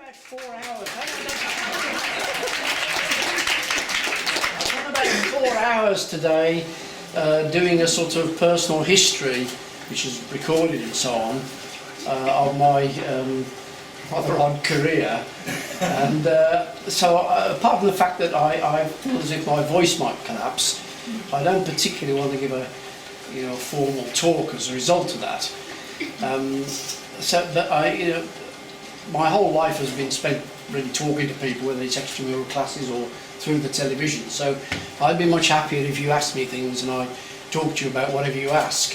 about 4 hours. I've done about 4 hours today doing a sort of personal history, which is recorded and so on, of my rather odd career. And so apart from the fact that I feel as if my voice might collapse, I don't particularly want to give a formal talk as a result of that. My whole life has been spent really talking to people, whether it's extramural classes or through the television. So I'd be much happier if you asked me things and I talk to you about whatever you ask.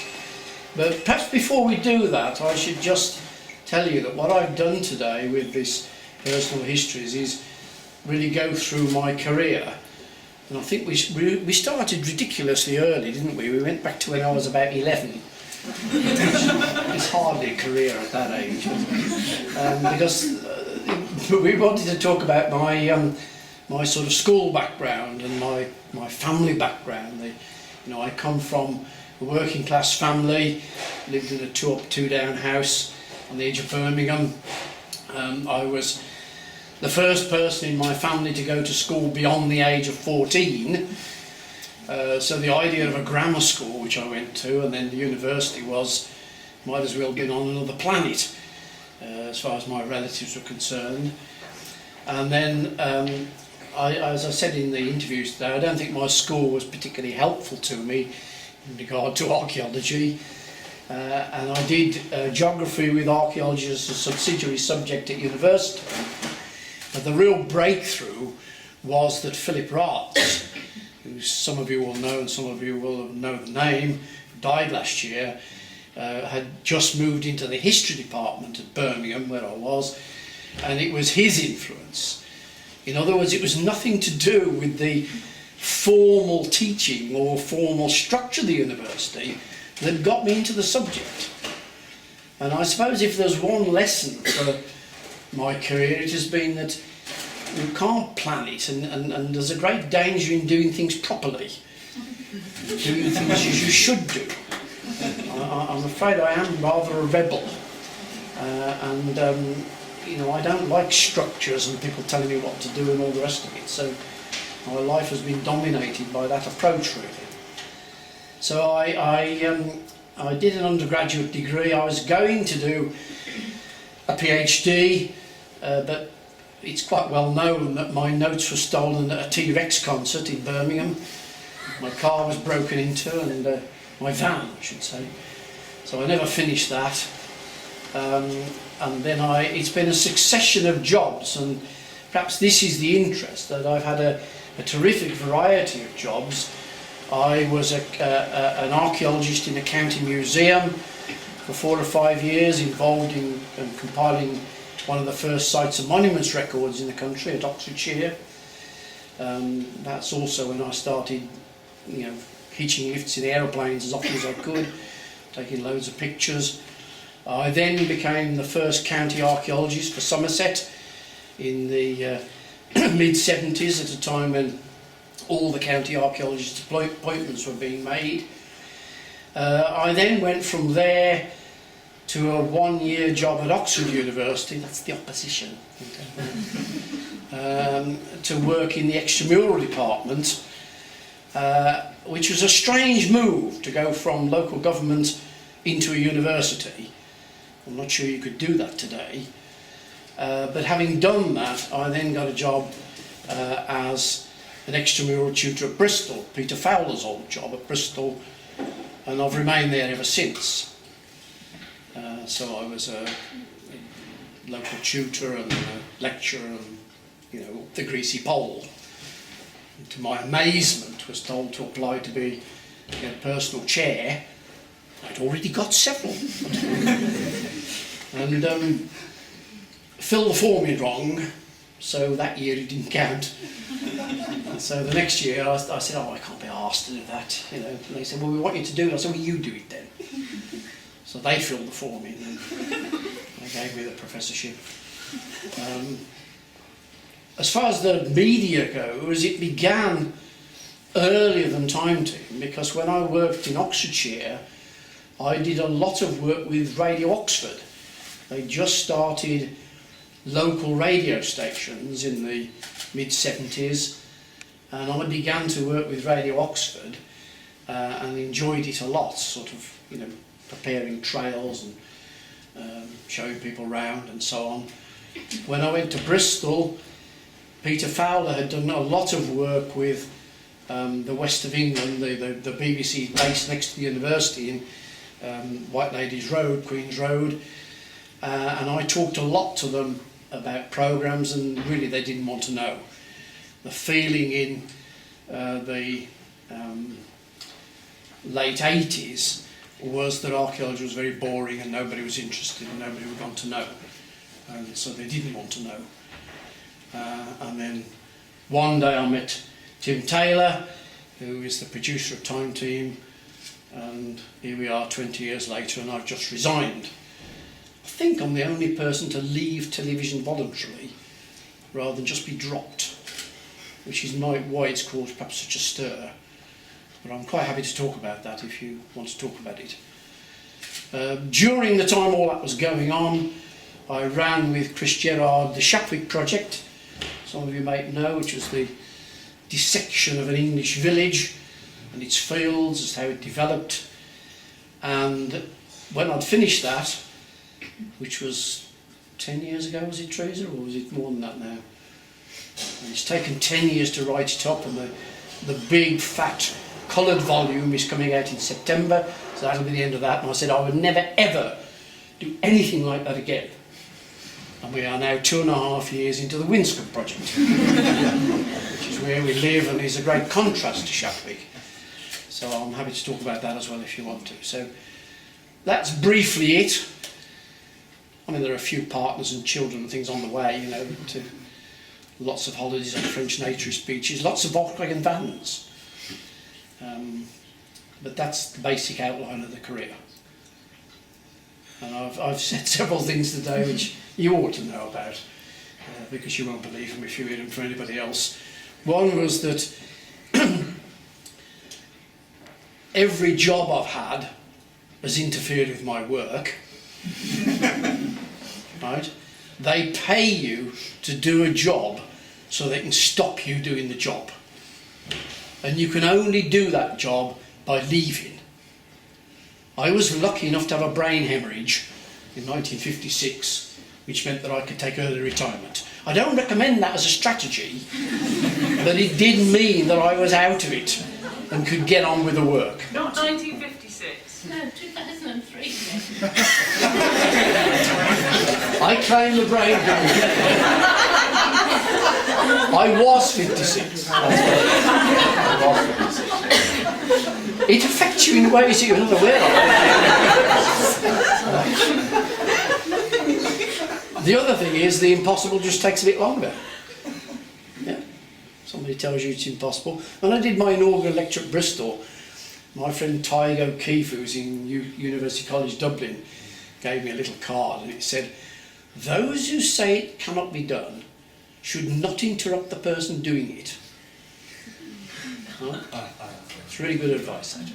But perhaps before we do that, I should just tell you that what I've done today with this personal histories is really go through my career. And I think we started ridiculously early, didn't we? We went back to when I was about 11. It's hardly a career at that age, because we wanted to talk about my sort of school background and my family background. I come from a working class family, lived in a 2-up 2-down house on the edge of Birmingham. I was the first person in my family to go to school beyond the age of 14. So the idea of a grammar school, which I went to, and then the university was, might as well have been on another planet, as far as my relatives were concerned. And then, as I said in the interviews today, I don't think my school was particularly helpful to me in regard to archaeology. And I did geography with archaeology as a subsidiary subject at university. But the real breakthrough was that Philip Ratz, who some of you will know and some of you will know the name, died last year, had just moved into the history department at Birmingham, where I was, and it was his influence. In other words, it was nothing to do with the formal teaching or formal structure of the university that got me into the subject. And I suppose if there's one lesson for my career, it has been that you can't plan it, and there's a great danger in doing things properly, doing things as you should do. I'm afraid I am rather a rebel, I don't like structures and people telling me what to do and all the rest of it, so my life has been dominated by that approach, really. So I did an undergraduate degree. I was going to do a PhD, but it's quite well known that my notes were stolen at a T-Rex concert in Birmingham. My car was broken into, and my van, I should say. So I never finished that. And then it's been a succession of jobs, and perhaps this is the interest, that I've had a terrific variety of jobs. I was an archaeologist in a county museum for 4 or 5 years, involved in compiling one of the first sites and monuments records in the country at Oxfordshire. That's also when I started, hitching lifts in aeroplanes as often as I could, taking loads of pictures. I then became the first county archaeologist for Somerset in the mid-70s, at a time when all the county archaeologist appointments were being made. I then went from there to a 1-year job at Oxford University, that's the opposition, to work in the extramural department, which was a strange move to go from local government into a university. I'm not sure you could do that today. But having done that, I then got a job as an extramural tutor at Bristol, Peter Fowler's old job at Bristol, and I've remained there ever since. So I was a local tutor and a lecturer, and the greasy pole. And to my amazement, was told to apply to be a personal chair. I'd already got several. And filled the form in wrong, so that year it didn't count. So the next year I said, I can't be asked to do that, And they said, well, we want you to do it. I said, well, you do it then. So they filled the form in, and they gave me the professorship. As far as the media goes, it began earlier than Time Team, because when I worked in Oxfordshire, I did a lot of work with Radio Oxford. They just started local radio stations in the mid-70s, and I began to work with Radio Oxford and enjoyed it a lot, sort of, you know, preparing trails and showing people around and so on. When I went to Bristol, Peter Fowler had done a lot of work with the west of England, the BBC base next to the university in White Ladies Road, Queen's Road, and I talked a lot to them about programmes, and really they didn't want to know. The feeling in the late 80s was that archaeology was very boring and nobody was interested and nobody would want to know, and so they didn't want to know. And then one day I met Tim Taylor, who is the producer of Time Team, and here we are 20 years later and I've just resigned. I think I'm the only person to leave television voluntarily rather than just be dropped, which is why it's caused perhaps such a stir. But I'm quite happy to talk about that if you want to talk about it. During the time all that was going on, I ran with Chris Gerard the Shapwick project, some of you might know, which was the dissection of an English village and its fields, as how it developed. And when I'd finished that, which was 10 years ago, was it, Teresa, or was it more than that now? And it's taken 10 years to write it up, and the big fat coloured volume is coming out in September, so that'll be the end of that. And I said I would never ever do anything like that again. And we are now 2.5 years into the Winscombe project, which is where we live and is a great contrast to Shapwick. So I'm happy to talk about that as well if you want to. So that's briefly it. I mean, there are a few partners and children and things on the way, you know, to lots of holidays on French naturist beaches, lots of Volkswagen vans. But that's the basic outline of the career. And I've said several things today which you ought to know about, because you won't believe them if you hear them from anybody else. One was that every job I've had has interfered with my work. Right? They pay you to do a job so they can stop you doing the job. And you can only do that job by leaving. I was lucky enough to have a brain hemorrhage in 1956, which meant that I could take early retirement. I don't recommend that as a strategy, but it did mean that I was out of it and could get on with the work. Not 1956. No, 2003. I claim the brain hemorrhage. I was 56. I was 56. It affects you in ways that you're not aware of. The other thing is the impossible just takes a bit longer. Yeah. Somebody tells you it's impossible. When I did my inaugural lecture at Bristol, my friend Tig O'Keefe, who's in University College Dublin, gave me a little card and it said, "Those who say it cannot be done should not interrupt the person doing it." Huh? It's really good advice, that.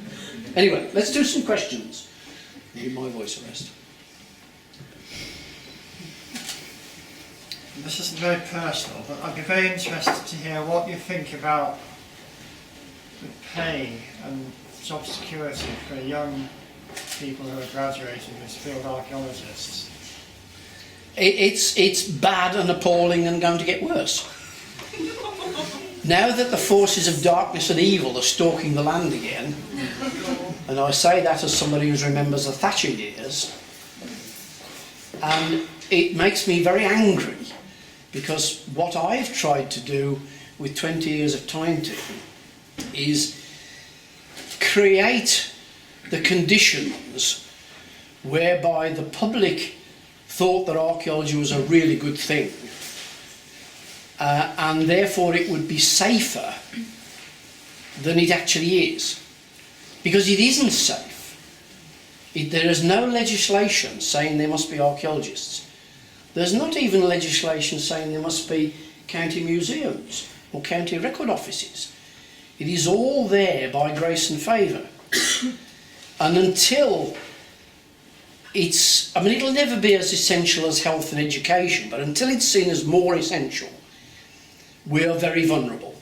Anyway, let's do some questions. Give my voice a rest. This isn't very personal, but I'd be very interested to hear what you think about the pay and job security for young people who are graduating as field archaeologists. It's bad and appalling and going to get worse. Now that the forces of darkness and evil are stalking the land again, and I say that as somebody who remembers the Thatcher years, and it makes me very angry, because what I've tried to do with 20 years of Time Team is create the conditions whereby the public thought that archaeology was a really good thing, and therefore it would be safer than it actually is. Because it isn't safe. There is no legislation saying there must be archaeologists. There's not even legislation saying there must be county museums or county record offices. It is all there by grace and favour. And until I mean, it'll never be as essential as health and education, but until it's seen as more essential, we are very vulnerable.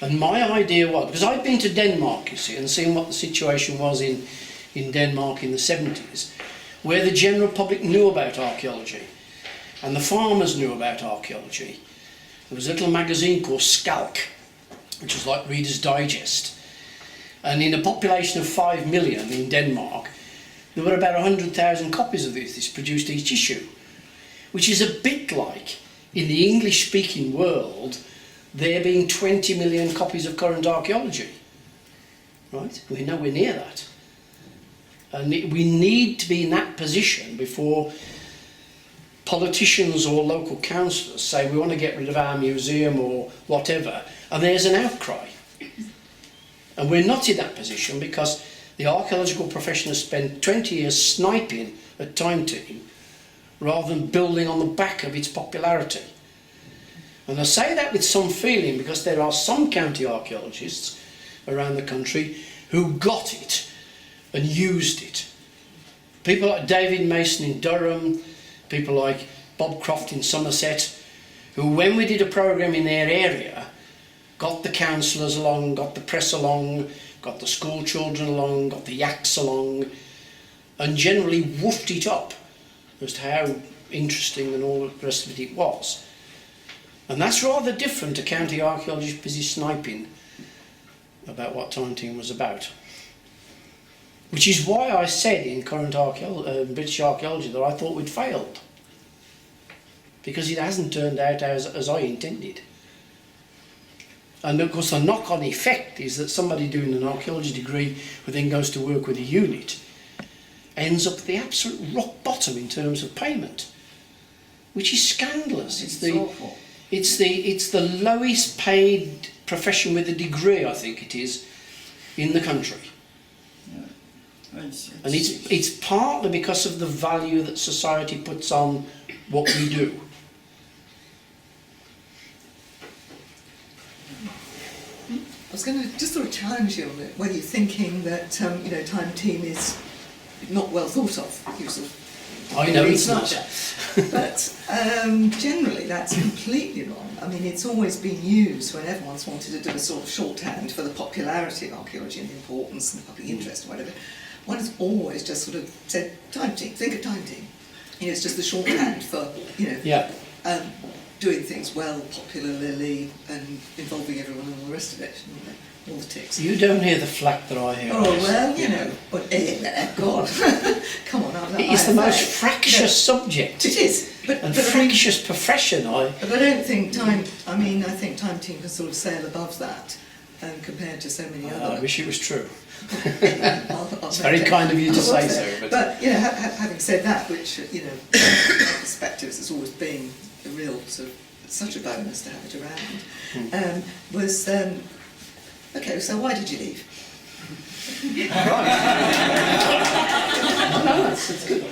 And my idea was, because I'd been to Denmark, you see, and seen what the situation was in Denmark in the 70s, where the general public knew about archaeology, and the farmers knew about archaeology. There was a little magazine called Skalk, which was like Reader's Digest. And in a population of 5 million in Denmark, there were about 100,000 copies of this produced each issue, which is a bit like, in the English-speaking world, there being 20 million copies of current archaeology. Right? We're nowhere near that. And we need to be in that position before politicians or local councillors say we want to get rid of our museum or whatever, and there's an outcry. And we're not in that position because the archaeological profession has spent 20 years sniping at Time Team rather than building on the back of its popularity. And I say that with some feeling because there are some county archaeologists around the country who got it and used it. People like David Mason in Durham, people like Bob Croft in Somerset, who when we did a programme in their area, got the councillors along, got the press along, got the school children along, got the yaks along, and generally woofed it up as to how interesting and all the rest of it was. And that's rather different to county archaeologists busy sniping about what Time Team was about. Which is why I said in current British archaeology that I thought we'd failed. Because it hasn't turned out as I intended. And of course the knock-on effect is that somebody doing an archaeology degree who then goes to work with a unit ends up at the absolute rock bottom in terms of payment, which is scandalous. Awful. It's the lowest paid profession with a degree, I think it is, in the country. Yeah. And it's partly because of the value that society puts on what we do. I was going to just sort of challenge you on it, whether you're thinking that Time Team is not well thought of. You sort of I know it's not. But generally that's completely wrong. I mean, it's always been used when everyone's wanted to do a sort of shorthand for the popularity of archaeology and the importance and the public interest or whatever. One has always just sort of said, Time Team, think of Time Team. It's just the shorthand for, Yeah. Doing things well, popularly, and involving everyone and all the rest of it, all the ticks. You don't hear the flack that I hear. Oh, well, but, God, come on. It's the most fractious subject. It is. And fractious profession, But I don't think I think Time Team can sort of sail above that, compared to so many other... I wish it was true. I'll It's very kind of you to say so. But having said that, which, from my perspective, it's always been a real sort of, such a bonus to have it around, was, okay, so why did you leave? No, it's good.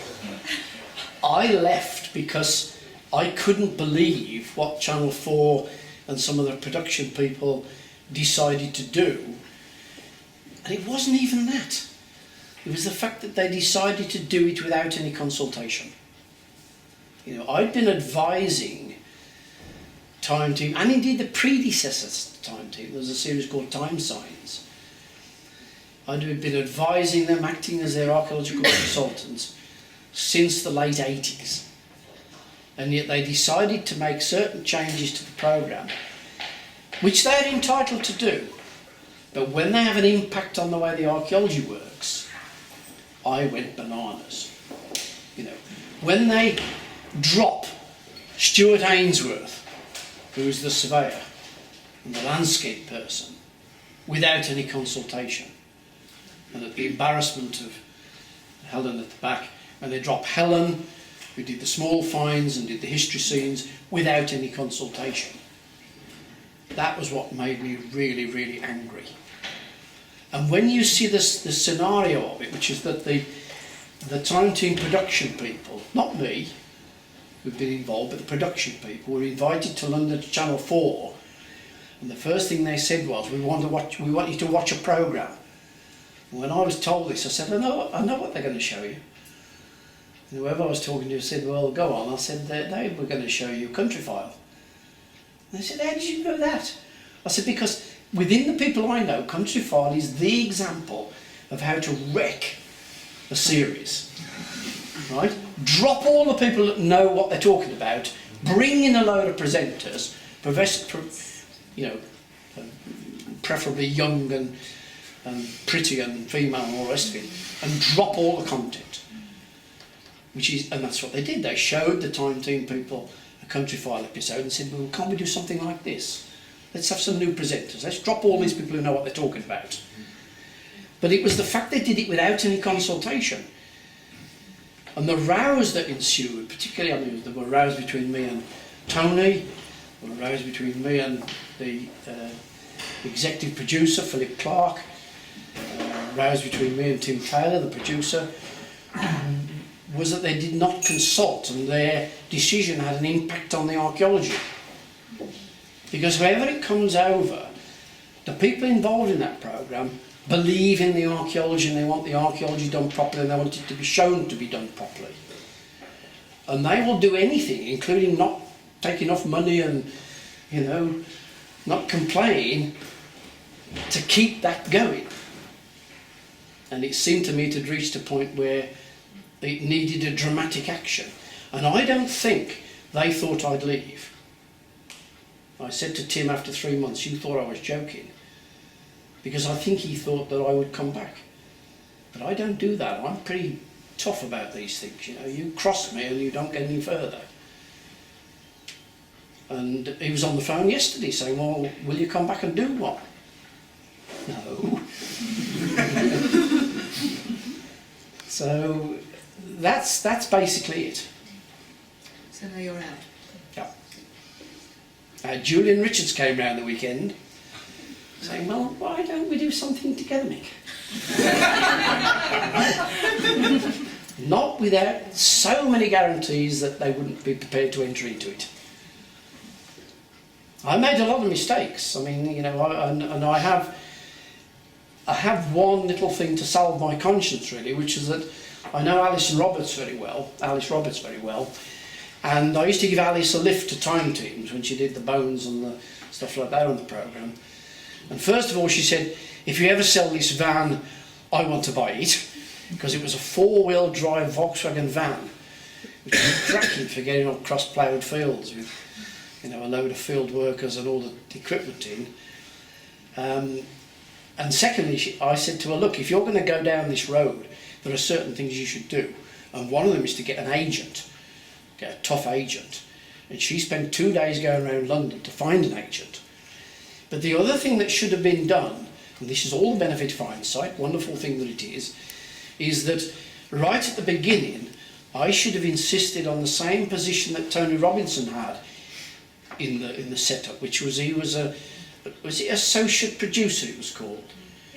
I left because I couldn't believe what Channel 4 and some of the production people decided to do. And it wasn't even that. It was the fact that they decided to do it without any consultation. I'd been advising Time Team, and indeed the predecessors to Time Team. There was a series called Time Signs. I'd been advising them, acting as their archaeological consultants since the late 80s. And yet they decided to make certain changes to the programme, which they're entitled to do. But when they have an impact on the way the archaeology works, I went bananas. When they drop Stuart Ainsworth, who's the surveyor and the landscape person, without any consultation, and at the embarrassment of Helen at the back, and they drop Helen, who did the small finds and did the history scenes, without any consultation. That was what made me really, really angry. And when you see the scenario of it, which is that the Time Team production people, not me, who've been involved, but the production people were invited to London to Channel 4, and the first thing they said was, we want you to watch a programme. And when I was told this, I said, I know what they're going to show you. And whoever I was talking to said, well, go on. I said, they were going to show you Countryfile. And they said, how did you know that? I said, because within the people I know, Countryfile is the example of how to wreck a series. Right? Drop all the people that know what they're talking about, bring in a load of presenters, preferably young and pretty and female and all the rest of it, and drop all the content. And that's what they did. They showed the Time Team people a Countryfile episode and said, well, can't we do something like this? Let's have some new presenters. Let's drop all these people who know what they're talking about. But it was the fact they did it without any consultation. And the rows that ensued, particularly, I mean, there were rows between me and Tony, there were rows between me and the executive producer, Philip Clark, rows between me and Tim Taylor, the producer, was that they did not consult, and their decision had an impact on the archaeology. Because wherever it comes over, the people involved in that programme believe in the archaeology, and they want the archaeology done properly, and they want it to be shown to be done properly. And they will do anything, including not take enough money and, not complain, to keep that going. And it seemed to me to have reached a point where it needed a dramatic action. And I don't think they thought I'd leave. I said to Tim after 3 months, you thought I was joking. Because I think he thought that I would come back. But I don't do that. I'm pretty tough about these things. You cross me and you don't get any further. And he was on the phone yesterday saying, well, will you come back and do what? No. So that's basically it. So now you're out. Yeah. Julian Richards came round the weekend saying, well, why don't we do something together, Mick? Not without so many guarantees that they wouldn't be prepared to enter into it. I made a lot of mistakes. I mean, I have one little thing to salve my conscience, really, which is that I know Alice Roberts very well, and I used to give Alice a lift to Time Teams when she did the bones and the stuff like that on the programme. And first of all she said, if you ever sell this van, I want to buy it, because it was a 4-wheel drive Volkswagen van, which was cracking for getting on cross-ploughed fields with a load of field workers and all the equipment in. And secondly, I said to her, look, if you're going to go down this road, there are certain things you should do. And one of them is to get an agent, get a tough agent. And she spent 2 days going around London to find an agent. But the other thing that should have been done, and this is all the benefit of hindsight, wonderful thing that it is that right at the beginning, I should have insisted on the same position that Tony Robinson had in the setup, which was was it associate producer it was called?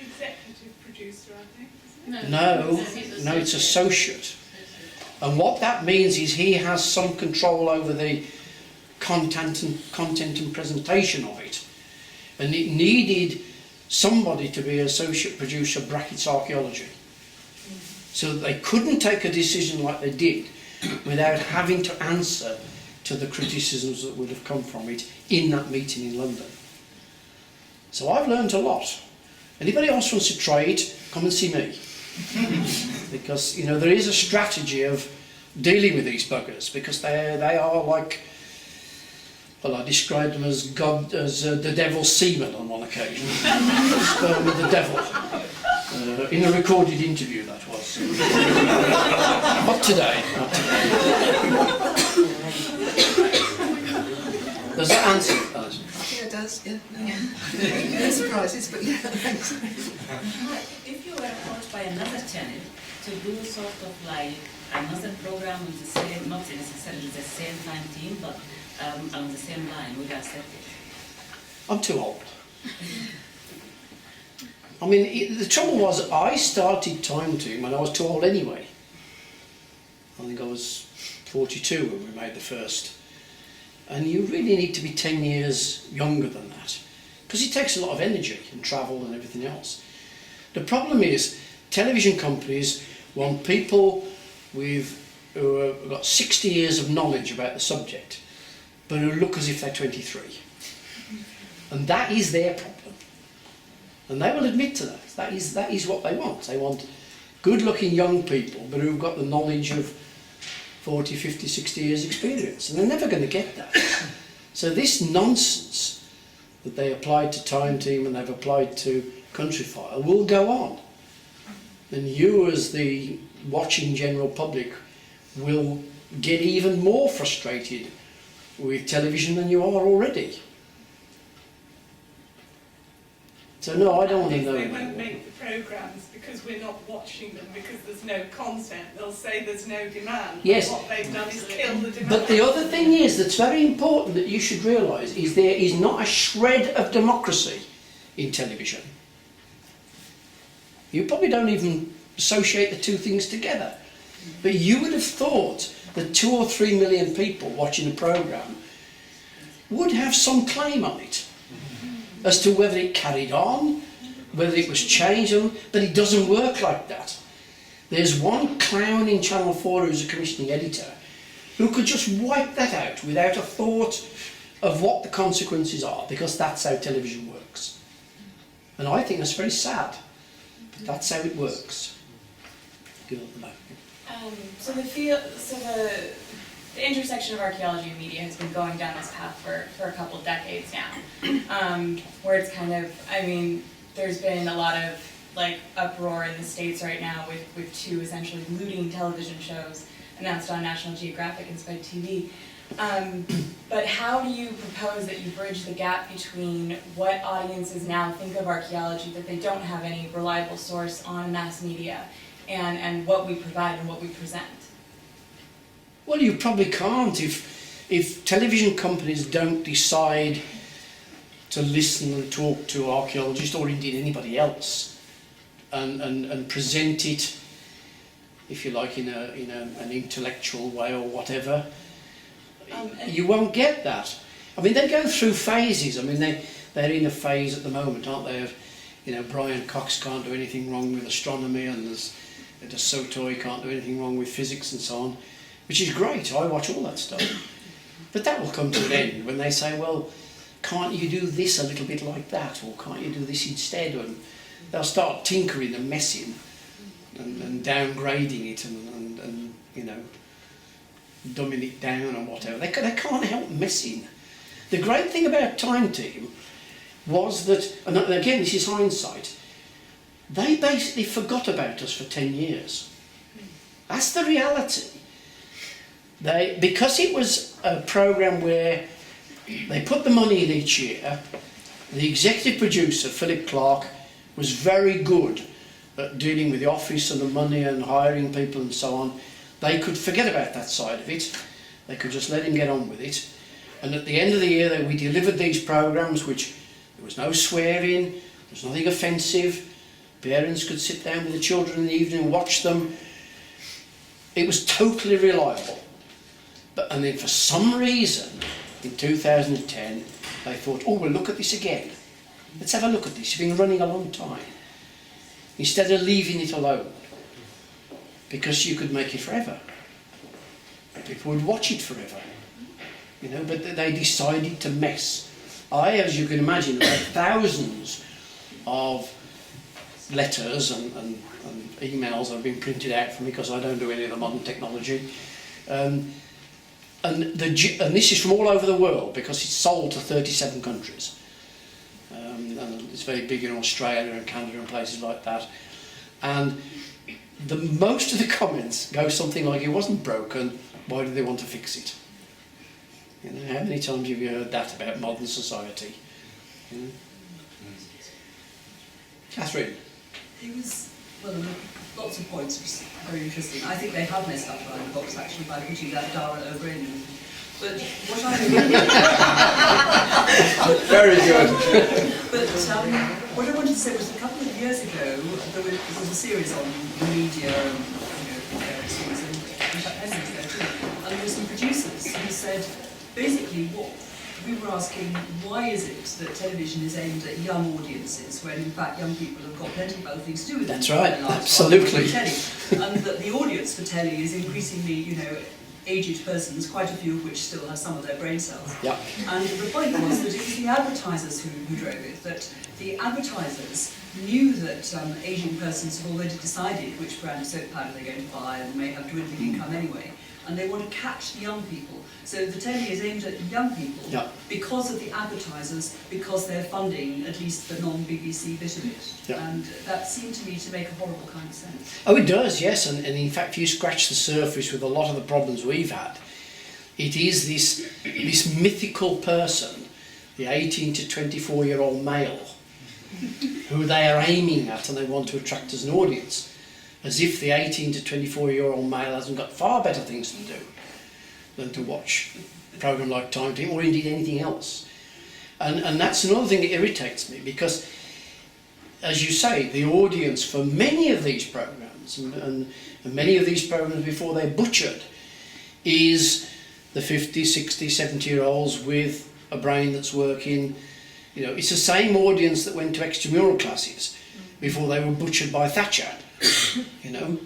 Executive producer, I think, isn't it? No, it's associate. And what that means is he has some control over the content and presentation of it. And it needed somebody to be associate producer brackets archaeology. So that they couldn't take a decision like they did without having to answer to the criticisms that would have come from it in that meeting in London. So I've learned a lot. Anybody else wants to try it, come and see me. Because, there is a strategy of dealing with these buggers, because they are like, well, I described them as the devil's semen on one occasion. Sperm with the devil. In a recorded interview, that was. Not today. Does that answer it, Alison? Yeah, it does, yeah. No surprises, but yeah, thanks. If you were approached by another channel to do sort of like another program with the same, not necessarily the same Time Team, but along the same line, would you accept it? I'm too old. I mean, the trouble was, I started Time Team when I was too old anyway. I think I was 42 when we made the first. And you really need to be 10 years younger than that, because it takes a lot of energy and travel and everything else. The problem is, television companies want people with who have got 60 years of knowledge about the subject, but who look as if they're 23. And that is their problem. And they will admit to that. That is what they want. They want good-looking young people, but who've got the knowledge of 40, 50, 60 years experience. And they're never going to get that. So this nonsense that they applied to Time Team and they've applied to Countryfile will go on. And you, as the watching general public, will get even more frustrated with television than you are already. So no, I don't want to know. They won't make the programmes because we're not watching them because there's no content. They'll say there's no demand. Yes. What they've done is kill the demand. But the other thing is that's very important that you should realise is there is not a shred of democracy in television. You probably don't even associate the two things together. But you would have thought that 2 or 3 million people watching a programme would have some claim on it as to whether it carried on, whether it was changed, but it doesn't work like that. There's one clown in Channel 4 who's a commissioning editor who could just wipe that out without a thought of what the consequences are, because that's how television works. And I think that's very sad, but that's how it works. So the intersection of archaeology and media has been going down this path for a couple of decades now, where it's kind of, I mean, there's been a lot of like uproar in the States right now with 2 essentially looting television shows announced on National Geographic and Spike TV. But how do you propose that you bridge the gap between what audiences now think of archaeology, that they don't have any reliable source on mass media, and what we provide and what we present? Well, you probably can't if television companies don't decide to listen and talk to archaeologists or indeed anybody else and present it, if you like, in an intellectual way or whatever. You won't get that. I mean, they go through phases. I mean, they're in a phase at the moment, aren't they? Of, Brian Cox can't do anything wrong with astronomy, and there's De Soto can't do anything wrong with physics and so on, which is great. I watch all that stuff. But that will come to an end when they say, well, can't you do this a little bit like that, or can't you do this instead? And they'll start tinkering and messing and downgrading it and dumbing it down or whatever. They can't help messing. The great thing about Time Team was that, and again this is hindsight, they basically forgot about us for 10 years. That's the reality. Because it was a programme where they put the money in each year, the executive producer, Philip Clark, was very good at dealing with the office and the money and hiring people and so on. They could forget about that side of it. They could just let him get on with it. And at the end of the year, we delivered these programmes which there was no swearing, there was nothing offensive. Parents could sit down with the children in the evening and watch them. It was totally reliable. And then for some reason, in 2010, they thought, oh, we'll look at this again. Let's have a look at this. It's been running a long time. Instead of leaving it alone. Because you could make it forever. People would watch it forever. But they decided to mess. As you can imagine, there are thousands of letters and emails that have been printed out for me because I don't do any of the modern technology. And this is from all over the world because it's sold to 37 countries. And it's very big in Australia and Canada and places like that. And most of the comments go something like, it wasn't broken, why do they want to fix it? How many times have you heard that about modern society? Catherine? It was, well, there were lots of points, which is very interesting. I think they have messed up around the box actually by putting that Dara over in. But what I very good. But what I wanted to say was a couple of years ago there was a series on the media and various things, and in fact Henry's there too. And there were some producers who said basically what we were asking, why is it that television is aimed at young audiences when in fact young people have got plenty of other things to do with That's their right, lives absolutely. and that the audience for telly is increasingly, you know, aged persons, quite a few of which still have some of their brain cells. Yeah. And the point was that it was the advertisers who drove it, that the advertisers knew that aging persons have already decided which brand of soap powder they're going to buy and may have dwindling income anyway, and they want to catch the young people. So the telly is aimed at young people Yeah. because of the advertisers, because they're funding at least the non-BBC bit of it. Yeah. And that seemed to me to make a horrible kind of sense. Oh, it does, yes, and in fact, if you scratch the surface with a lot of the problems we've had, it is this mythical person, the 18 to 24-year-old male, who they are aiming at and they want to attract as an audience, as if the 18 to 24-year-old male hasn't got far better things to do than to watch a programme like Time Team, or indeed anything else. And that's another thing that irritates me, because, as you say, the audience for many of these programmes, and many of these programmes before they're butchered, is the 50, 60, 70-year-olds with a brain that's working. You know, it's the same audience that went to extramural classes before they were butchered by Thatcher, you know,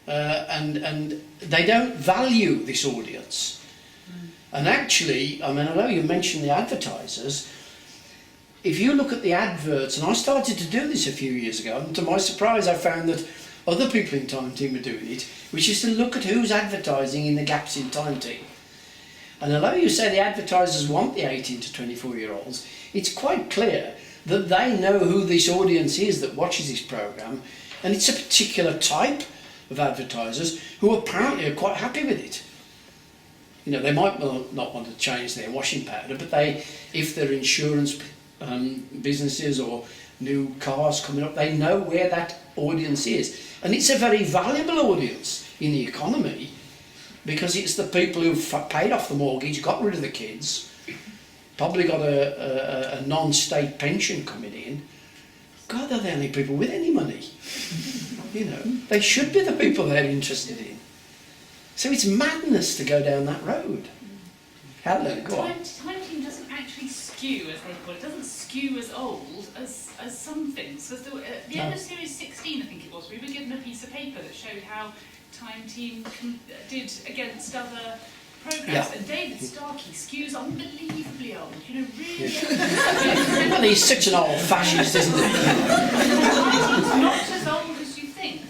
and they don't value this audience. And actually, I mean, I know you mentioned the advertisers. If you look at the adverts, and I started to do this a few years ago, and to my surprise I found that other people in Time Team were doing it, which is to look at who's advertising in the gaps in Time Team. And although you say the advertisers want the 18 to 24-year-olds, it's quite clear that they know who this audience is that watches this programme, and it's a particular type of advertisers who apparently are quite happy with it. You know, they might not want to change their washing powder, but they, if they're insurance businesses or new cars coming up, they know where that audience is. And it's a very valuable audience in the economy, because it's the people who've paid off the mortgage, got rid of the kids, probably got a non-state pension coming in. God, they're the only people with any money. You know, they should be the people they're interested in. So it's madness to go down that road. Helen, go on. Time Team doesn't actually skew, as they call it. It doesn't skew as old as some things. At the end of Series 16, I think it was, we were given a piece of paper that showed how Time Team did against other programmes. Yeah. And David Starkey skews unbelievably old. You know, really. Well, he's such an old fascist, isn't he? He's not as old as you think.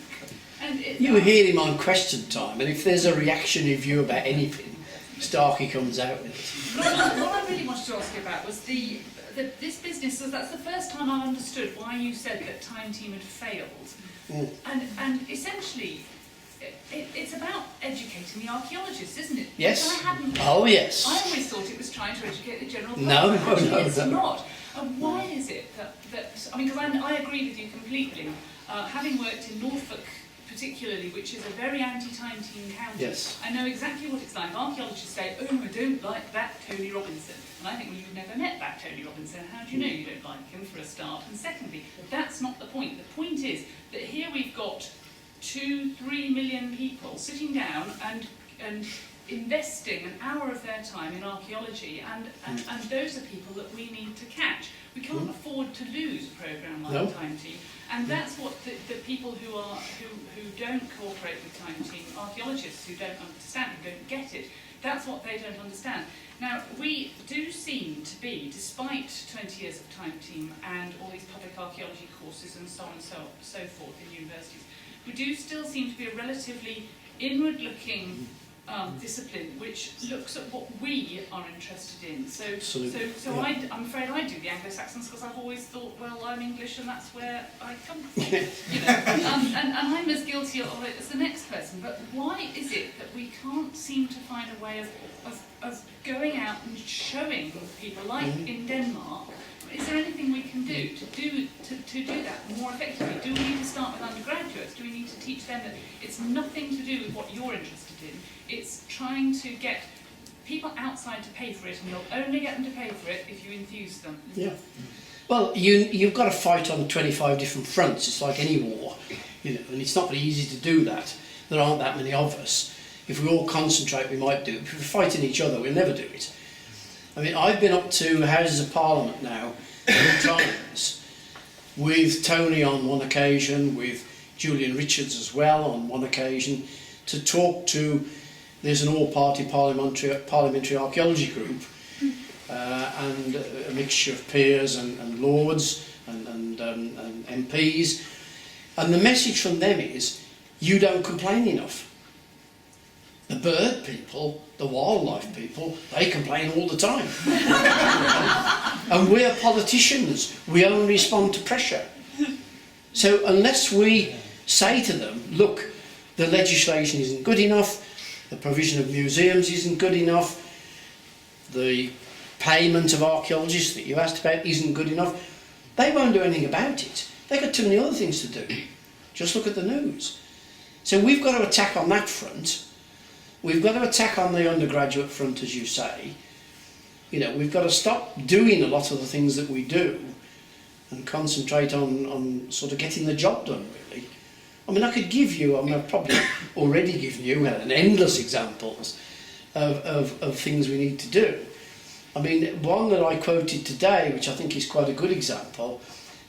And You hear him on Question Time, and if there's a reactionary view about anything, Starkey comes out with it. What I really wanted to ask you about was this business. So that's the first time I understood why you said that Time Team had failed, and essentially, it's about educating the archaeologists, isn't it? Yes. Because I hadn't. Oh, yes. I always thought it was trying to educate the general public. No, Actually, no, it's no. not. And why is it that I mean, because I agree with you completely. Having worked in Norfolk, particularly, which is a very anti-Time Team county, Yes. I know exactly what it's like. Archaeologists say, "Oh, I don't like that Tony Robinson," and I think, well, you've never met that Tony Robinson. How do you know you don't like him, for a start? And secondly, that's not the point. The point is that here we've got 2-3 million people sitting down and investing an hour of their time in archaeology, and those are people that we need to catch. We can't afford to lose a programme like No. Time Team, and that's what the people who don't cooperate with Time Team, archaeologists who don't understand, who don't get it, that's what they don't understand. Now, we do seem to be, despite 20 years of Time Team and all these public archaeology courses and so on and so forth in universities, we do still seem to be a relatively inward-looking discipline which looks at what we are interested in. So Absolutely. I'm afraid I do the Anglo-Saxons because I've always thought, well, I'm English and that's where I come from. You know? and I'm as guilty of it as the next person. But why is it that we can't seem to find a way of going out and showing people, like in Denmark, is there anything we can do to do that more effectively? Do we need to start with undergraduates? Do we need to teach them that it's nothing to do with what you're interested in? It's trying to get people outside to pay for it, and you'll only get them to pay for it if you enthuse them. Yeah. Well, you've got to fight on 25 different fronts. It's like any war, you know, and it's not very easy to do that. There aren't that many of us. If we all concentrate, we might do it. If we're fighting each other, we'll never do it. I mean, I've been up to Houses of Parliament now 3 times, with Tony on one occasion, with Julian Richards as well on one occasion to talk to, there's an all-party parliamentary archaeology group and a mixture of peers and lords and MPs, and the message from them is, you don't complain enough. The bird people, the wildlife people, they complain all the time. And we're politicians, we only respond to pressure. So unless we say to them, look, the legislation isn't good enough, the provision of museums isn't good enough, the payment of archaeologists that you asked about isn't good enough, they won't do anything about it. They've got too many other things to do. Just look at the news. So we've got to attack on that front. We've got to attack on the undergraduate front, as you say. You know, we've got to stop doing a lot of the things that we do and concentrate on sort of getting the job done, really. I mean, I could give you, I mean, I've probably already given you endless examples of things we need to do. I mean, one that I quoted today, which I think is quite a good example,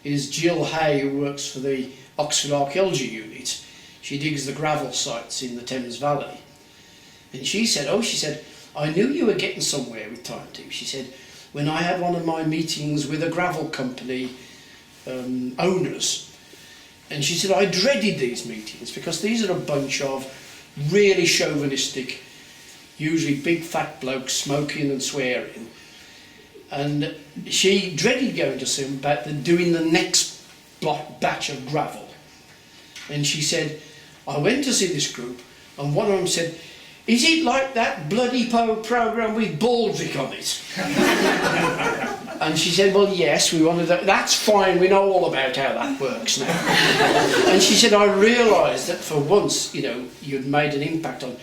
is Jill Hay, who works for the Oxford Archaeology Unit. She digs the gravel sites in the Thames Valley. And she said, I knew you were getting somewhere with Time Team. She said, when I had one of my meetings with a gravel company owners, and she said, I dreaded these meetings because these are a bunch of really chauvinistic, usually big fat blokes smoking and swearing. And she dreaded going to see them about doing the next batch of gravel. And she said, I went to see this group, and one of them said, is it like that bloody programme with Baldrick on it? And she said, well, yes, we wanted that. That's fine, we know all about how that works now. And she said, I realised that for once, you know, you'd made an impact on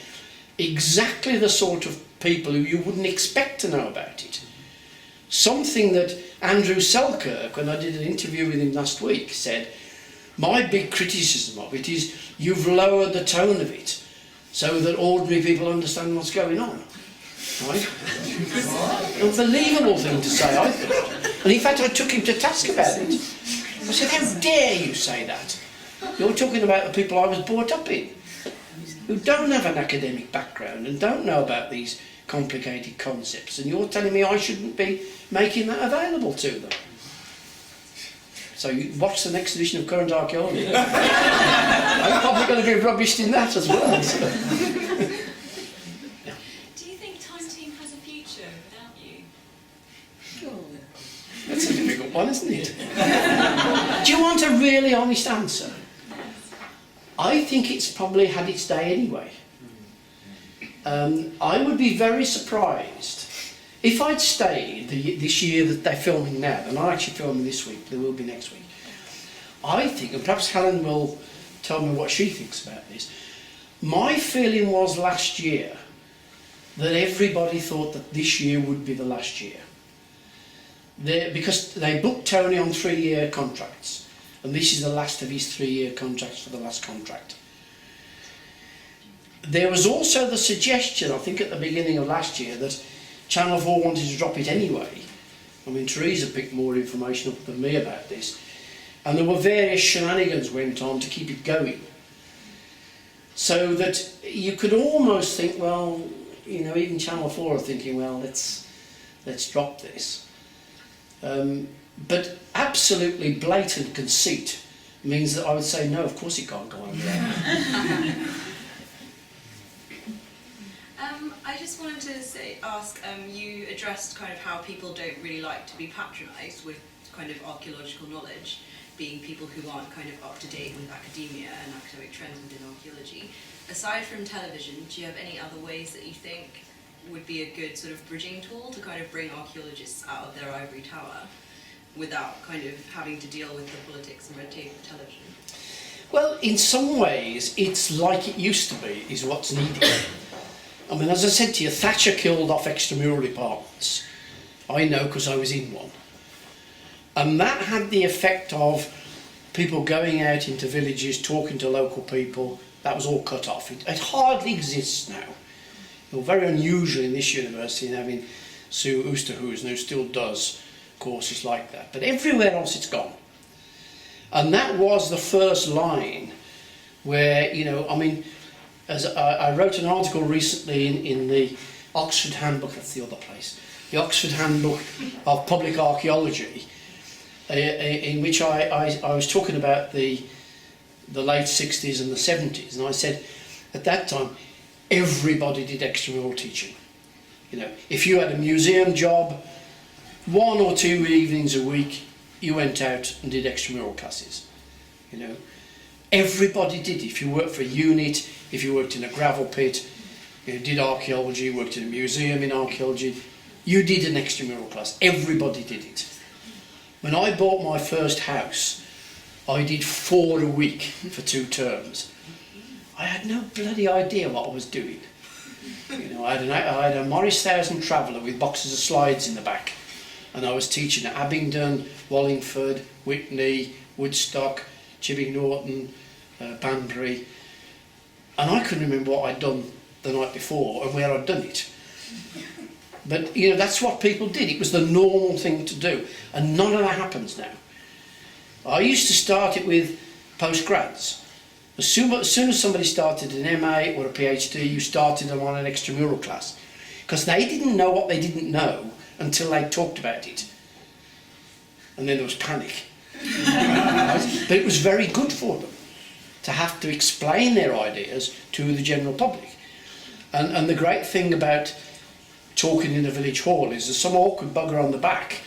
exactly the sort of people who you wouldn't expect to know about it. Something that Andrew Selkirk, when I did an interview with him last week, said, my big criticism of it is you've lowered the tone of it so that ordinary people understand what's going on. Right? Unbelievable thing to say, I thought. And in fact, I took him to task about it. I said, how dare you say that? You're talking about the people I was brought up in, who don't have an academic background and don't know about these complicated concepts, and you're telling me I shouldn't be making that available to them. So you watch the next edition of Current Archaeology. I'm probably going to be rubbished in that as well. So. Yeah. Do you think Time Team has a future without you? That's a difficult one, isn't it? Do you want a really honest answer? I think it's probably had its day anyway. I would be very surprised if I'd stayed this year that they're filming now. They're not actually filming this week, they will be next week. I think, and perhaps Helen will tell me what she thinks about this, my feeling was last year that everybody thought that this year would be the last year. Because they booked Tony on 3-year contracts, and this is the last of his 3-year contracts for the last contract. There was also the suggestion, I think at the beginning of last year, that Channel 4 wanted to drop it anyway. I mean, Teresa picked more information up than me about this. And there were various shenanigans went on to keep it going. So that you could almost think, well, you know, even Channel 4 are thinking, well, let's drop this. But absolutely blatant conceit means that I would say, no, of course it can't go on. I just wanted to ask, you addressed kind of how people don't really like to be patronised with kind of archaeological knowledge, being people who aren't kind of up to date with academia and academic trends within archaeology. Aside from television, do you have any other ways that you think would be a good sort of bridging tool to kind of bring archaeologists out of their ivory tower without kind of having to deal with the politics and red tape of television? Well, in some ways, it's like it used to be, is what's needed. I mean, as I said to you, Thatcher killed off extramural departments. I know because I was in one. And that had the effect of people going out into villages, talking to local people. That was all cut off. It hardly exists now. Well, very unusual in this university in having Sue Oosterhuizen, who still does courses like that. But everywhere else it's gone. And that was the first line where, you know, I mean, as I wrote an article recently in the Oxford Handbook, that's the other place, the Oxford Handbook of Public Archaeology, in which I was talking about the late 60s and the 70s, and I said at that time everybody did extramural teaching. You know, if you had a museum job, 1 or 2 evenings a week you went out and did extramural classes. You know, everybody did. If you worked for a unit, if you worked in a gravel pit, you did archaeology, worked in a museum in archaeology, you did an extramural class. Everybody did it. When I bought my first house, I did 4 a week for 2 terms. I had no bloody idea what I was doing. You know, I had a Morris 1000 Traveller with boxes of slides in the back, and I was teaching at Abingdon, Wallingford, Whitney, Woodstock, Chipping Norton, Banbury, and I couldn't remember what I'd done the night before and where I'd done it. But, you know, that's what people did. It was the normal thing to do, and none of that happens now. I used to start it with postgrads. As soon as somebody started an MA or a PhD, you started them on an extramural class, because they didn't know what they didn't know until they talked about it. And then there was panic. Right? But it was very good for them to have to explain their ideas to the general public. And the great thing about talking in a village hall is there's some awkward bugger on the back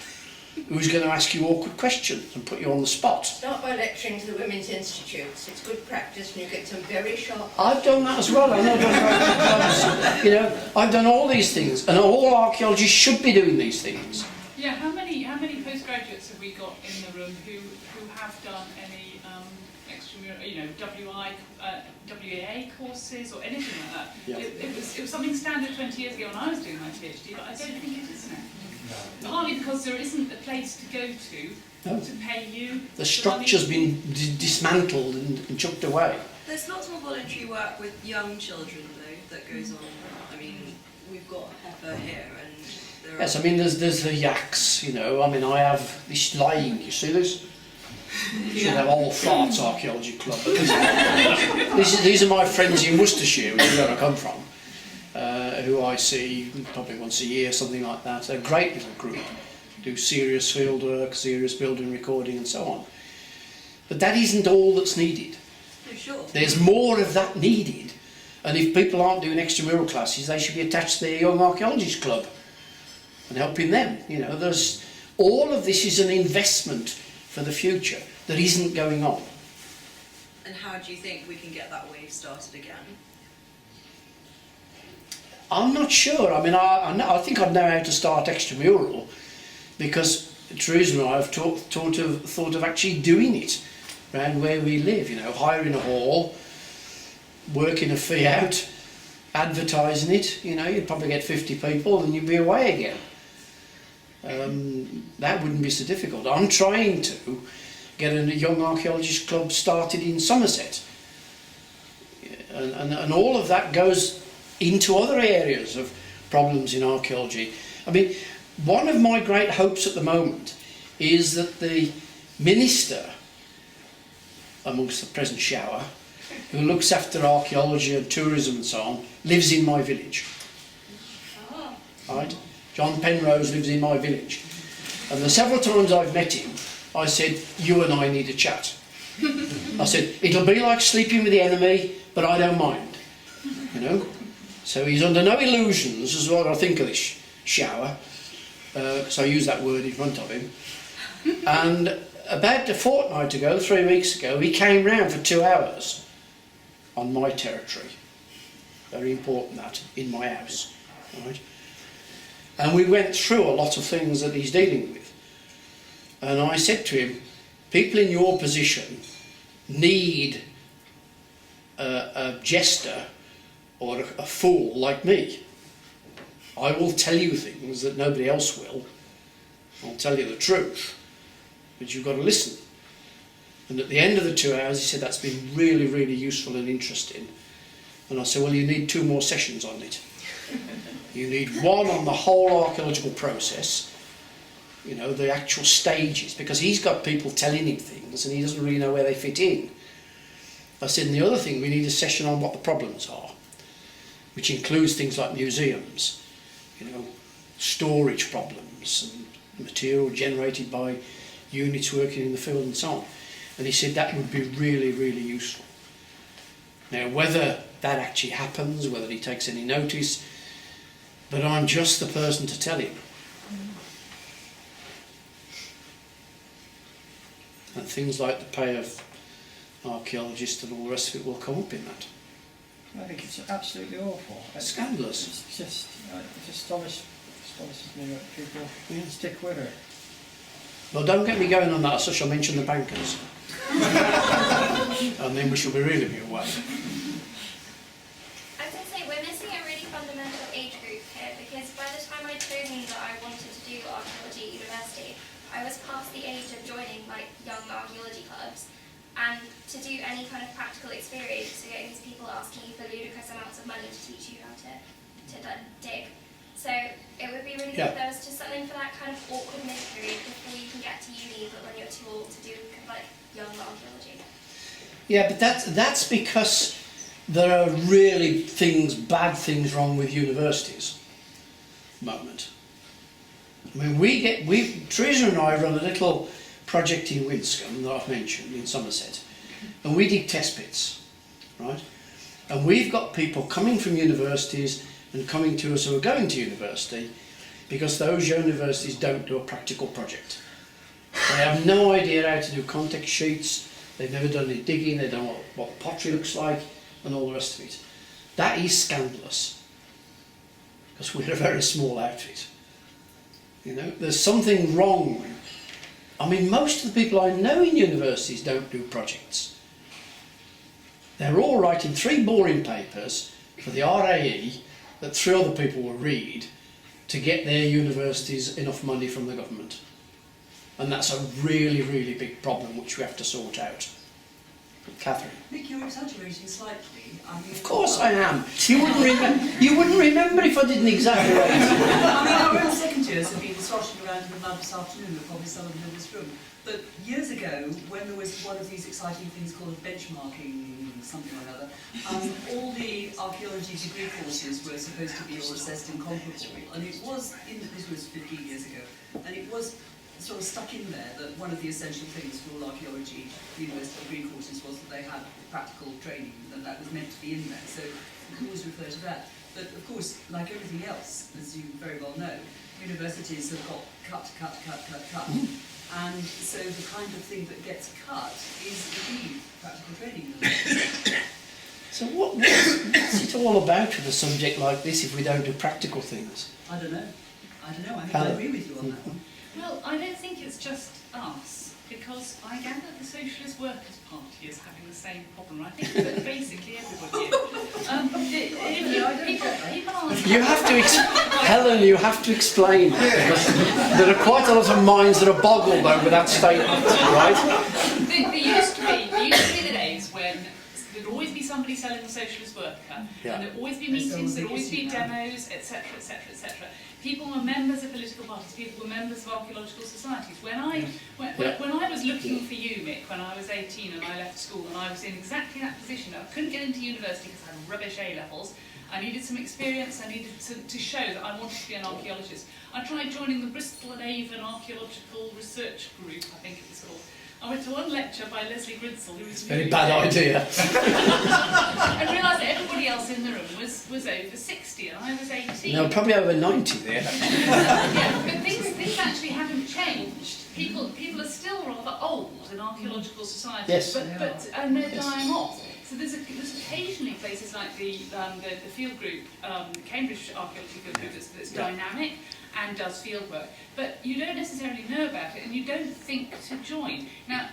who's going to ask you awkward questions and put you on the spot. Start by lecturing to the Women's Institutes. It's good practice and you get some very sharp... I've done that as well. I know I've done, you know, I've done all these things, and all archaeologists should be doing these things. Yeah, how many postgraduates have we got in the room who have done any extramural, you know, WAA courses or anything like that? Yeah. It was something standard 20 years ago when I was doing my PhD, but I don't think it is now. Partly because there isn't a place to go to pay you. The structure's been dismantled and chucked away. There's lots more voluntary work with young children though that goes on. I mean, we've got Heifer here and there are... Yes, I mean there's the yaks, you know, I mean I have this lying, you see this? Should have All Farts Archaeology Club. But these are my friends in Worcestershire, which is where I come from. Who I see probably once a year, something like that. They're a great little group, do serious field work, serious building recording and so on. But that isn't all that's needed. For sure. There's more of that needed, and if people aren't doing extramural classes, they should be attached to their Young Archaeologists Club and helping them. You know, there's all of this is an investment for the future that isn't going on. And how do you think we can get that wave started again? I'm not sure. I mean, I think I'd know how to start extramural, because Teresa and I have thought of actually doing it around where we live. You know, hiring a hall, working a fee out, advertising it. You know, you'd probably get 50 people and you'd be away again. That wouldn't be so difficult. I'm trying to get a Young Archaeologist Club started in Somerset, and all of that goes into other areas of problems in archaeology. I mean, one of my great hopes at the moment is that the minister, amongst the present shower, who looks after archaeology and tourism and so on, lives in my village. Right? John Penrose lives in my village. And the several times I've met him, I said, you and I need a chat. I said, it'll be like sleeping with the enemy, but I don't mind. You know? So he's under no illusions as to what I think of this shower, because I use that word in front of him. And about a fortnight ago, 3 weeks ago, he came round for 2 hours on my territory. Very important that, in my house. Right? And we went through a lot of things that he's dealing with. And I said to him, people in your position need a jester or a fool like me. I will tell you things that nobody else will. I'll tell you the truth, but you've got to listen. And at the end of the 2 hours, he said, that's been really, really useful and interesting. And I said, well, you need 2 more sessions on it. You need one on the whole archaeological process, you know, the actual stages, because he's got people telling him things and he doesn't really know where they fit in. I said, and the other thing, we need a session on what the problems are, which includes things like museums, you know, storage problems and material generated by units working in the field and so on. And he said that would be really, really useful. Now, whether that actually happens, whether he takes any notice, but I'm just the person to tell him. And things like the pay of archaeologists and all the rest of it will come up in that. I think it's absolutely awful. Scandalous. It's just, it astonishes me that people stick with it. Well, don't get me going on that, so I shall mention the bankers. And then we shall be really be away. I was going to say, we're missing a really fundamental age group here, because by the time I'd chosen that I wanted to do archaeology at university, I was past the age of joining like young archaeology clubs. And to do any kind of practical experience, so getting these people asking you for ludicrous amounts of money to teach you how to dig. So it would be really good if there was just something for that kind of awkward mid-period before you can get to uni, but when you're too old to do kind of like young archaeology. Yeah, but that's because there are really bad things wrong with universities at the moment. I mean, Teresa and I run a little project in Winscombe that I've mentioned, in Somerset, and we dig test pits, right? And we've got people coming from universities and coming to us who are going to university because those universities don't do a practical project. They have no idea how to do context sheets, they've never done any digging, they don't know what pottery looks like, and all the rest of it. That is scandalous, because we're a very small outfit. You know, there's something wrong. I mean, most of the people I know in universities don't do projects. They're all writing 3 boring papers for the RAE that 3 other people will read to get their universities enough money from the government. And that's a really, really big problem which we have to sort out. Catherine. Mick, you're exaggerating slightly. I mean, of course I am. You wouldn't remember if I didn't exaggerate. I mean, our own second years have been sloshing around in the mud this afternoon, and probably some of them in this room. But years ago, when there was one of these exciting things called benchmarking, something or another, all the archaeology degree courses were supposed to be all assessed and comparable. And it was, this was 15 years ago, and it was sort of stuck in there that one of the essential things for all archaeology university degree courses was that they had practical training, and that was meant to be in there. So you can always refer to that. But of course, like everything else, as you very well know, universities have got cut. And so the kind of thing that gets cut is indeed practical training. So what's it all about with a subject like this if we don't do practical things? I don't know. I think I agree with you on that one. Well, I don't think it's just us, because I gather the Socialist Workers' Party is having the same problem. I think that basically everybody is. People ask... You have to, Helen, you have to explain, because there are quite a lot of minds that are boggled over that statement, right? There used to be the days when there'd always be somebody selling the Socialist Worker, and there'd always be meetings, there'd always be demos, etc., etc., etc. People were members of political parties, people were members of archaeological societies. When I was looking for you, Mick, when I was 18 and I left school, and I was in exactly that position, I couldn't get into university because I had rubbish A-levels, I needed some experience, I needed to show that I wanted to be an archaeologist. I tried joining the Bristol and Avon Archaeological Research Group, I think it was called. I went to one lecture by Leslie Grinsell, who was very bad idea. I realised that everybody else in the room was over 60 and I was 18. No, probably over 90 there. Yeah, but things actually haven't changed. People are still rather old in archaeological societies, but they're dying off. So there's occasionally places like the field group, the Cambridge Archaeology Field Group that's dynamic and does field work, but you don't necessarily know about it and you don't think to join. Now,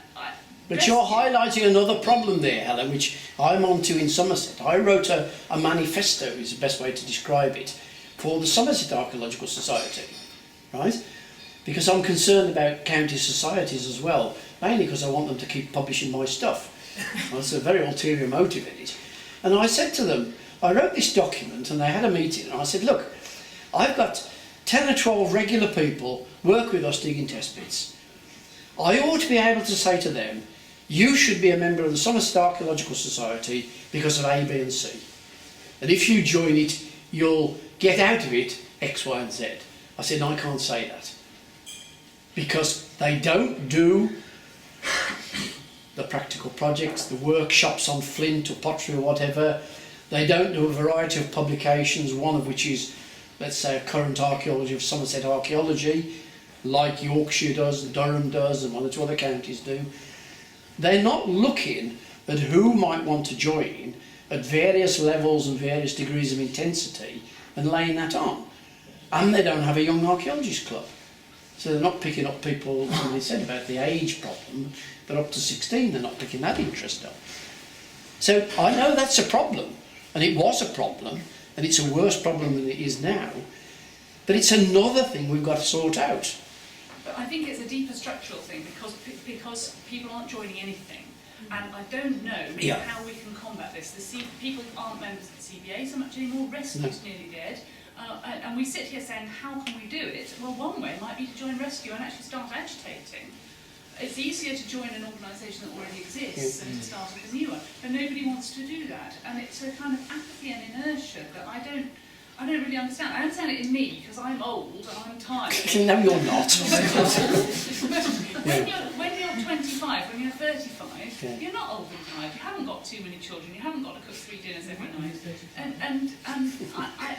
but you're highlighting another problem there, Helen, which I'm onto in Somerset. I wrote a manifesto, is the best way to describe it, for the Somerset Archaeological Society, right? Because I'm concerned about county societies as well, mainly because I want them to keep publishing my stuff. That's a very ulterior motive in it. And I said to them, I wrote this document and they had a meeting and I said, look, I've got 10 or 12 regular people work with us digging test pits. I ought to be able to say to them, you should be a member of the Somerset Archaeological Society because of A, B and C. And if you join it, you'll get out of it X, Y and Z. I said, I can't say that. Because they don't do the practical projects, the workshops on flint or pottery or whatever. They don't do a variety of publications, one of which is, let's say, a current archaeology of Somerset archaeology, like Yorkshire does, Durham does, and one or two other counties do. They're not looking at who might want to join at various levels and various degrees of intensity and laying that on. And they don't have a young archaeologist club. So they're not picking up people, somebody said about the age problem, but up to 16 they're not taking that interest up. So I know that's a problem, and it was a problem, and it's a worse problem than it is now, but it's another thing we've got to sort out. But I think it's a deeper structural thing because people aren't joining anything. And I don't know how we can combat this. People aren't members of the CBA so much anymore, Rescue's nearly dead. And we sit here saying, how can we do it? Well, one way might be to join Rescue and actually start agitating. It's easier to join an organisation that already exists than to start up a new one. But nobody wants to do that. And it's a kind of apathy and inertia that I don't really understand. I understand it in me because I'm old and I'm tired. No, you're not. When you're 25, when you're 35, you're not old and tired. You haven't got too many children. You haven't got to cook 3 dinners every night. And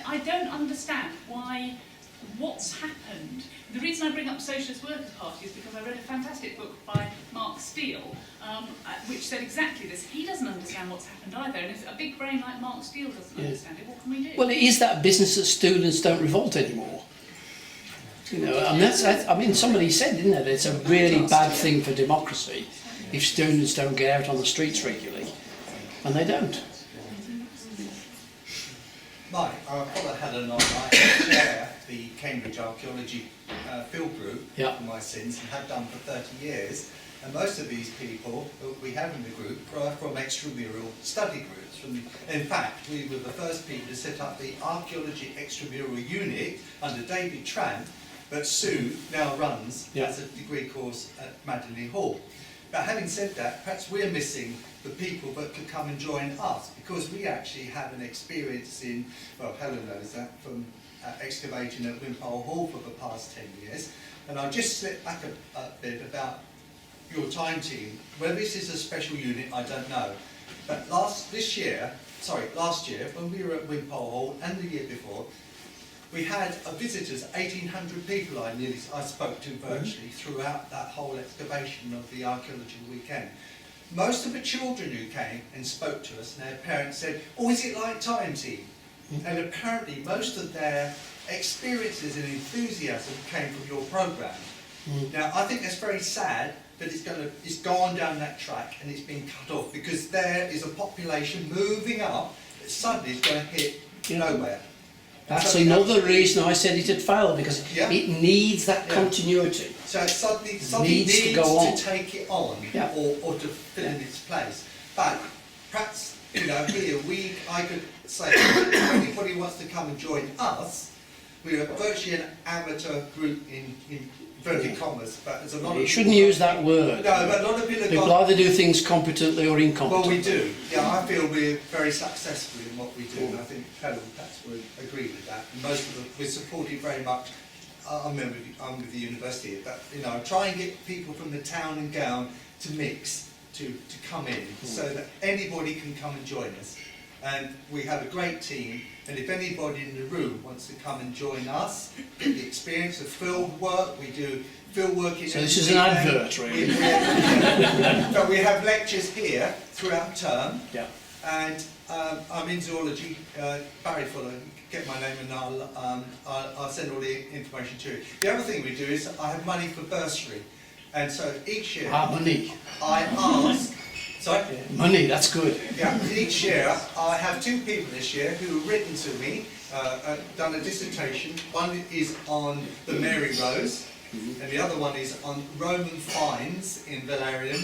I don't understand what's happened. The reason I bring up Socialist Workers' Party is because I read a fantastic book by Mark Steele, which said exactly this. He doesn't understand what's happened either, and if a big brain like Mark Steele doesn't understand it, what can we do? Well, it is that business that students don't revolt anymore. You know, and I mean, somebody said, didn't they, it's a really bad thing for democracy if students don't get out on the streets regularly, and they don't. Mike, our father Helen and I chair the Cambridge Archaeology field group for my sins and have done for 30 years. And most of these people that we have in the group are from extramural study groups. In fact, we were the first people to set up the Archaeology Extramural Unit under David Tramp, but Sue now runs as a degree course at Madeley Hall. But having said that, perhaps we're missing the people that could come and join us, because we actually have an experience in, well, Helen knows that, from excavating at Wimpole Hall for the past 10 years. And I'll just slip back a bit about your time team. Whether this is a special unit, I don't know. But last year, when we were at Wimpole Hall and the year before, we had visitors, 1,800 people I spoke to virtually throughout that whole excavation of the archaeology weekend. Most of the children who came and spoke to us, and their parents said, oh, is it like time team? And apparently most of their experiences and enthusiasm came from your programme. Now, I think that's very sad that it's gone down that track and it's been cut off, because there is a population moving up that suddenly is going to hit nowhere. That's another reason I said it had failed, because it needs that continuity. So it suddenly needs to go on, to take it on, or to fill in its place. But perhaps, you know, here I could say, if anybody wants to come and join us, we're virtually an amateur group in inverted commas, but there's a lot of... You shouldn't use that word. No, but a lot of people either do things competently or incompetently. Well, we do. Yeah, I feel we're very successful in what we do, and I think Helen perhaps would agree with that. And most of them, we're supported very much. I'm with the university, but you know, try and get people from the town and gown to mix, to come in, so that anybody can come and join us. And we have a great team, and if anybody in the room wants to come and join us, get the experience of field work, we do field work in... So this is an advert, really. But we have lectures here throughout term, and I'm in zoology, Barry Fuller, get my name and I'll send all the information to you. The other thing we do is I have money for bursary, and so each year... money. I ask... Sorry? Money, that's good. Yeah, each year I have 2 people this year who have written to me, done a dissertation. One is on the Mary Rose, and the other one is on Roman finds in Valerian.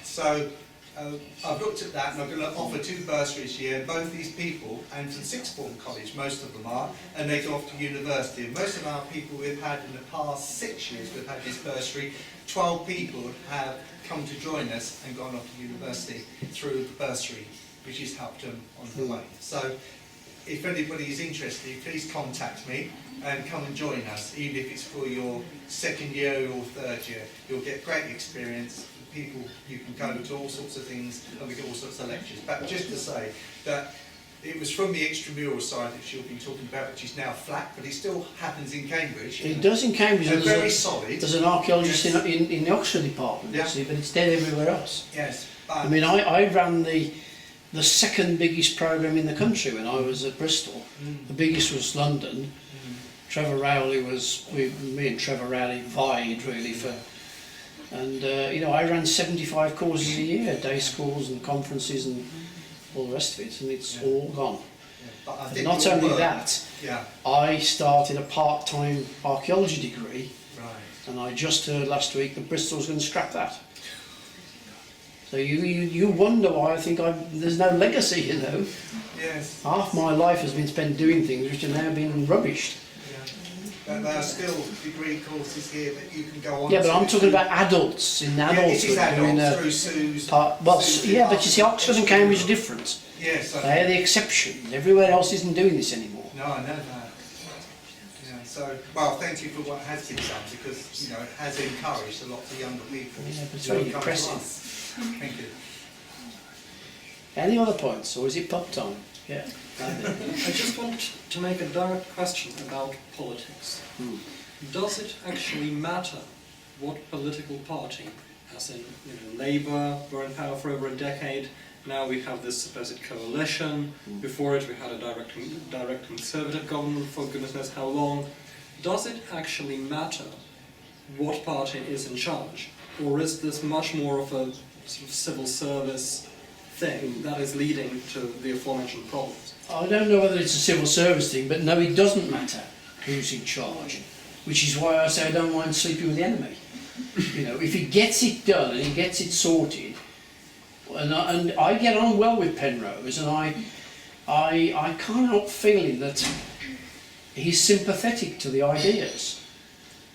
So I've looked at that, and I'm going to offer 2 bursaries here. Both these people, and from sixth form college, most of them are, and they go off to university. And most of our people we've had in the past 6 years, we've had this bursary. 12 people have come to join us and gone off to university through the bursary, which has helped them on the way. So if anybody is interested, please contact me and come and join us, even if it's for your second year or third year. You'll get great experience. People, you can go to all sorts of things and we get all sorts of lectures. But just to say that it was from the extramural side that she'll be talking about, which is now flat, but it still happens in Cambridge. It does in Cambridge. They're very solid. There's an archaeologist Yes. in the Oxford department, Yeah. you see, but it's dead everywhere else. Yes. I mean, I ran the second biggest programme in the country when I was at Bristol. The biggest was London. Trevor Rowley me and Trevor Rowley vied really for, and you know, I ran 75 courses a year, day schools and conferences and all the rest of it, and it's all gone. Yeah, but I And think not your only work- that, Yeah, I started a part-time archaeology degree, right. and I just heard last week that Bristol's going to scrap that. So you wonder why I think there's no legacy, you know. Yes. Half my life has been spent doing things which are now being rubbished. But there are still degree courses here that you can go on. Yeah, but to. I'm talking about adults in Yeah, adults it is doing adults through Sue's. part. Well, Sue's yeah, but you see, department. Oxford and Cambridge are different. Yes, I They're the exception. Everywhere else isn't doing this anymore. No, I know that. Yeah, so, well, thank you for what has been done, because, you know, it has encouraged a lot of younger people. Yeah, but it's to very come to impressive. us. Thank you. Any other points, or is it pub time? Yeah. I just want to make a direct question about politics. Does it actually matter what political party, as in Labour were in power for over a decade, now we have this supposed coalition, before it we had a direct Conservative government for goodness knows how long. Does it actually matter what party is in charge? Or is this much more of a sort of civil service thing that is leading to the aforementioned problems? I don't know whether it's a civil service thing, but no, it doesn't matter who's in charge. Which is why I say I don't mind sleeping with the enemy. You know, if he gets it done and he gets it sorted, and I get on well with Penrose, and I can't help feeling that he's sympathetic to the ideas.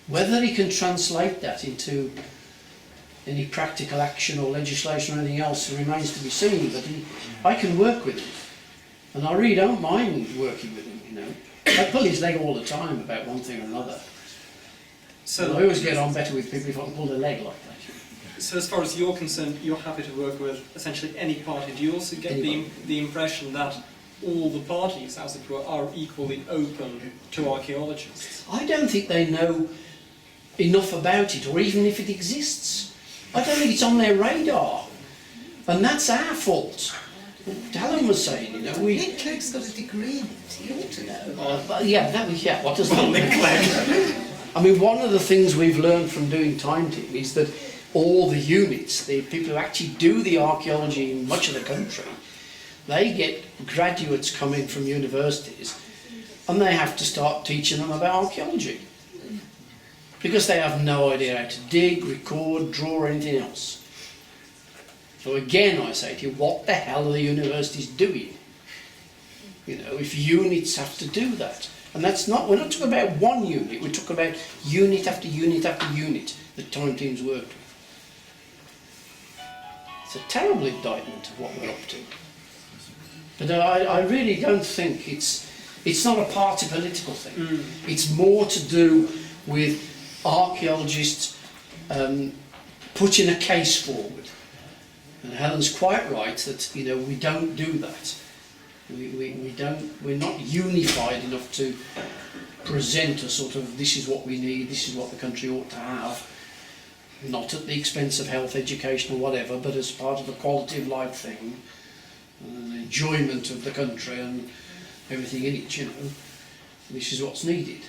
Whether he can translate that into any practical action or legislation or anything else remains to be seen, but I can work with him. And I really don't mind working with him, you know. I pull his leg all the time about one thing or another. So I always get on better with people if I can pull their leg like that. So as far as you're concerned, you're happy to work with essentially any party. Do you also get the impression that all the parties, as it were, are equally open to archaeologists? I don't think they know enough about it, or even if it exists. I don't think it's on their radar. And that's our fault. Alan was saying, you know, Mick Clegg's got a degree in it, he ought to know. What does that mean? I mean, one of the things we've learned from doing Time Team is that all the units, the people who actually do the archaeology in much of the country, they get graduates coming from universities and they have to start teaching them about archaeology. Because they have no idea how to dig, record, draw or anything else. So again I say to you, what the hell are the universities doing? You know, if units have to do that. And that's not, we're not talking about one unit, we're talking about unit after unit after unit that Time Team's worked with. It's a terrible indictment of what we're up to. But I really don't think it's not a party political thing. It's more to do with archaeologists putting a case forward. And Helen's quite right that, you know, we don't do that. We're not unified enough to present a sort of, this is what we need, this is what the country ought to have, not at the expense of health, education or whatever, but as part of a quality of life thing, and the enjoyment of the country and everything in it, you know. This is what's needed.